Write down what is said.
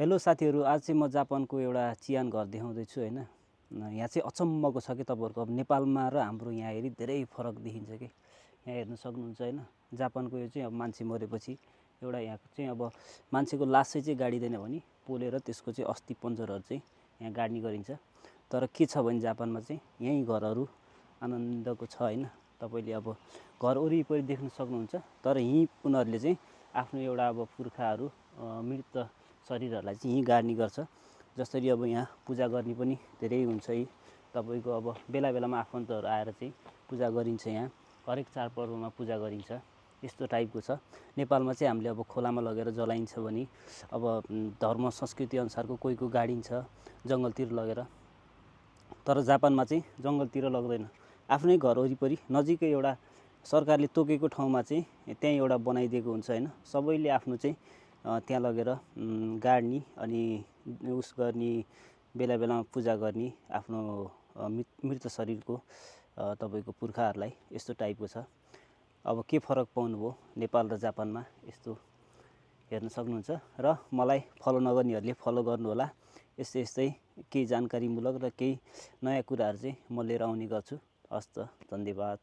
Hello साथीहरू, आज चाहिँ म जापानको एउटा चियान घर देखाउँदैछु हैन। यहाँ चाहिँ अचम्मको छ कि तपाईहरुको अब नेपालमा र हाम्रो यहाँ हेरी धेरै फरक देखिन्छ कि। यहाँ हेर्न सक्नुहुन्छ हैन। जापानको यो चाहिँ अब मान्छे मरेपछि एउटा यहाँको चाहिँ अब मान्छेको लास चाहिँ गाडिदैन भने पोलेर त्यसको चाहिँ अस्थि पञ्जरहरू चाहिँ यहाँ गाड्ने गरिन्छ। तर के छ भने जापानमा चाहिँ यही घरहरू आनन्दको छ हैन। तपाईले अब घर वरिपरि देख्न सक्नुहुन्छ। तर यही उनीहरूले चाहिँ आफ्नो एउटा अब पुर्खाहरू मृत शरीरहरूलाई चाहिँ यहीँ गाड्ने गर्छ। जसरी अब यहाँ पूजा गर्ने पनि धेरै हुन्छ। यही तपाईको अब बेला बेलामा आफन्तहरू आएर चाहिँ पूजा गरिन्छ। यहाँ हरेक चाडपर्वमा पूजा गरिन्छ। यस्तो टाइपको छ। नेपालमा चाहिँ हामीले अब खोलामा लगेर जलाइन्छ भने अब धर्म संस्कृति अनुसारको कोहीको गाडिन्छ जङ्गलतिर लगेर। तर जापानमा चाहिँ जङ्गलतिर लग्दैन। आफ्नै घर वरिपरि नजिकै एउटा सरकारले तोकेको ठाउँमा चाहिँ त्यही एउटा बनाइदिएको हुन्छ हैन। सबैले आफ्नो चाहिँ त्यहाँ लगेर गाड्ने अनि उस गर्ने बेला बेलामा पूजा गर्ने आफ्नो मृत शरीरको तपाईको पुर्खाहरूलाई यस्तो टाइपको छ। अब के फरक पाउनुभयो नेपाल र जापानमा यस्तो हेर्न सक्नुहुन्छ। र मलाई फलो नगर्नेहरूले फलो गर्नु होला। यस्तै यस्तै केही जानकारीमूलक र केही नयाँ कुराहरू चाहिँ म लिएर आउने गर्छु। हस्त धन्यवाद।